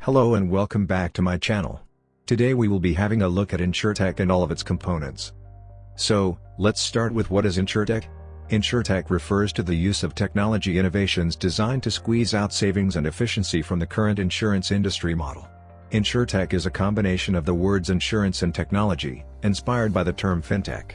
Hello and welcome back to my channel. Today we will be having a look at Insurtech and all of its components. So, let's start with what is Insurtech? Insurtech refers to the use of technology innovations designed to squeeze out savings and efficiency from the current insurance industry model. Insurtech is a combination of the words insurance and technology, inspired by the term Fintech.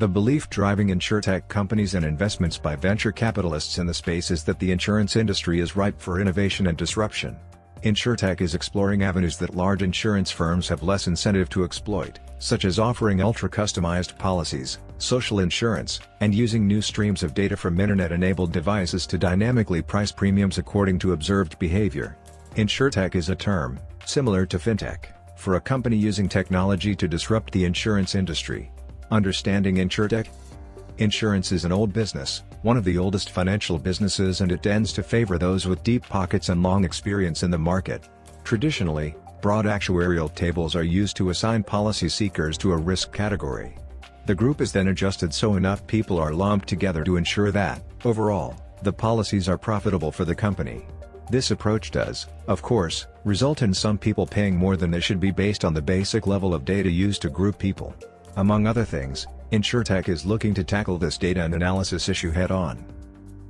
The belief driving Insurtech companies and investments by venture capitalists in the space is that the insurance industry is ripe for innovation and disruption. Insurtech is exploring avenues that large insurance firms have less incentive to exploit, such as offering ultra-customized policies, social insurance, and using new streams of data from internet-enabled devices to dynamically price premiums according to observed behavior. Insurtech is a term, similar to Fintech, for a company using technology to disrupt the insurance industry. Understanding Insurtech? Insurance is an old business, one of the oldest financial businesses, and it tends to favor those with deep pockets and long experience in the market. Traditionally, broad actuarial tables are used to assign policy seekers to a risk category. The group is then adjusted so enough people are lumped together to ensure that, overall, the policies are profitable for the company. This approach does, of course, result in some people paying more than they should be based on the basic level of data used to group people. Among other things, Insurtech is looking to tackle this data and analysis issue head-on.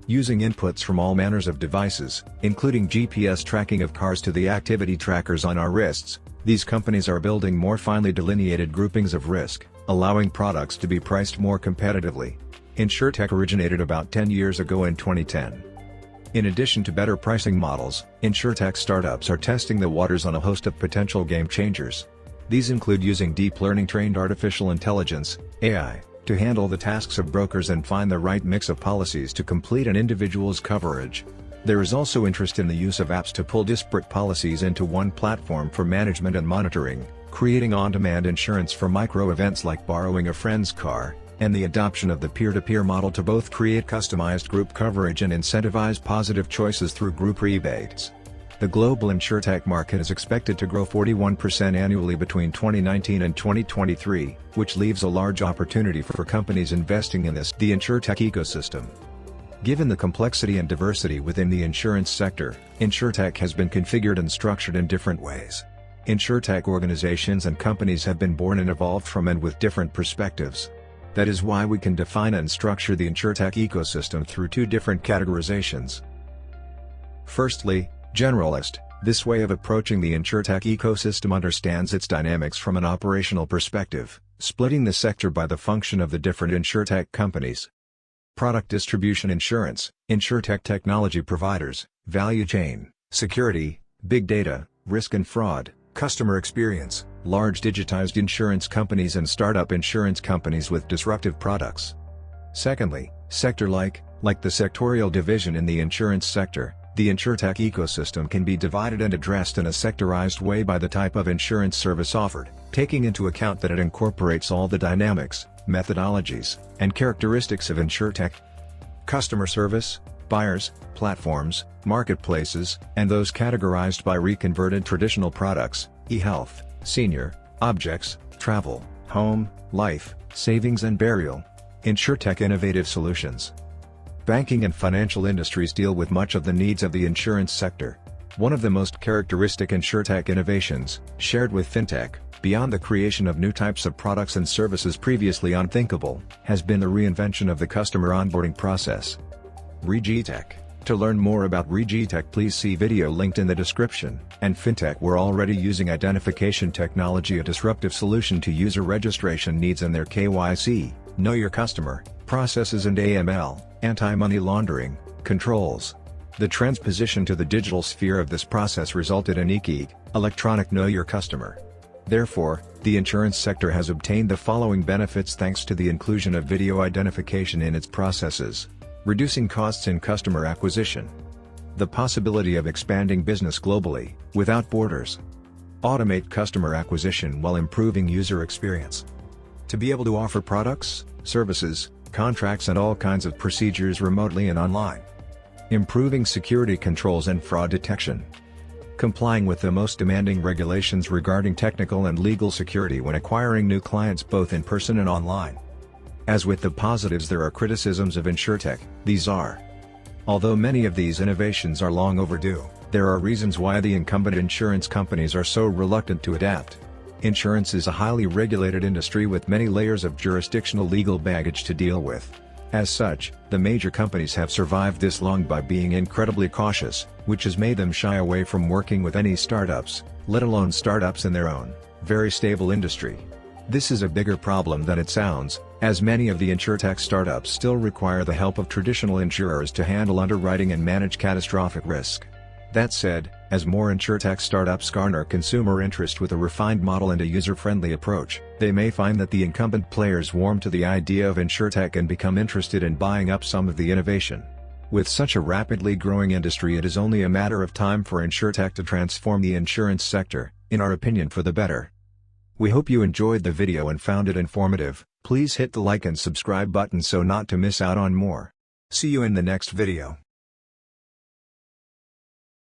Using inputs from all manners of devices, including GPS tracking of cars to the activity trackers on our wrists, these companies are building more finely delineated groupings of risk, allowing products to be priced more competitively. Insurtech originated about 10 years ago in 2010. In addition to better pricing models, Insurtech startups are testing the waters on a host of potential game changers. These include using deep learning-trained artificial intelligence, AI, to handle the tasks of brokers and find the right mix of policies to complete an individual's coverage. There is also interest in the use of apps to pull disparate policies into one platform for management and monitoring, creating on-demand insurance for micro-events like borrowing a friend's car, and the adoption of the peer-to-peer model to both create customized group coverage and incentivize positive choices through group rebates. The global Insurtech market is expected to grow 41% annually between 2019 and 2023, which leaves a large opportunity for companies investing in the Insurtech ecosystem. Given the complexity and diversity within the insurance sector, Insurtech has been configured and structured in different ways. Insurtech organizations and companies have been born and evolved from and with different perspectives. That is why we can define and structure the Insurtech ecosystem through two different categorizations. Firstly, generalist. This way of approaching the Insurtech ecosystem understands its dynamics from an operational perspective, splitting the sector by the function of the different Insurtech companies. Product distribution: insurance, Insurtech technology providers, value chain, security, big data, risk and fraud, customer experience, large digitized insurance companies and startup insurance companies with disruptive products. Secondly, sector-like the sectorial division in the insurance sector. The Insurtech ecosystem can be divided and addressed in a sectorized way by the type of insurance service offered, taking into account that it incorporates all the dynamics, methodologies, and characteristics of Insurtech. Customer service, buyers, platforms, marketplaces, and those categorized by reconverted traditional products, e-health, senior, objects, travel, home, life, savings and burial. Insurtech innovative solutions. Banking and financial industries deal with much of the needs of the insurance sector. One of the most characteristic Insurtech innovations, shared with Fintech, beyond the creation of new types of products and services previously unthinkable, has been the reinvention of the customer onboarding process. RegTech. To learn more about RegTech, please see video linked in the description. And Fintech, we're already using identification technology, a disruptive solution to user registration needs and their KYC, know your customer, processes and AML, anti-money laundering, controls. The transposition to the digital sphere of this process resulted in EKYC, electronic know your customer. Therefore, the insurance sector has obtained the following benefits thanks to the inclusion of video identification in its processes. Reducing costs in customer acquisition. The possibility of expanding business globally, without borders. Automate customer acquisition while improving user experience. To be able to offer products, services, contracts and all kinds of procedures remotely and online. Improving security controls and fraud detection. Complying with the most demanding regulations regarding technical and legal security when acquiring new clients both in person and online. As with the positives, there are criticisms of Insurtech. These are: although many of these innovations are long overdue, There are reasons why the incumbent insurance companies are so reluctant to adapt. Insurance is a highly regulated industry with many layers of jurisdictional legal baggage to deal with. As such, the major companies have survived this long by being incredibly cautious, which has made them shy away from working with any startups, let alone startups in their own, very stable industry. This is a bigger problem than it sounds, as many of the insurtech startups still require the help of traditional insurers to handle underwriting and manage catastrophic risk. That said, as more insurtech startups garner consumer interest with a refined model and a user-friendly approach, they may find that the incumbent players warm to the idea of insurtech and become interested in buying up some of the innovation. With such a rapidly growing industry, it is only a matter of time for insurtech to transform the insurance sector, in our opinion, for the better. We hope you enjoyed the video and found it informative. Please hit the like and subscribe button so not to miss out on more. See you in the next video.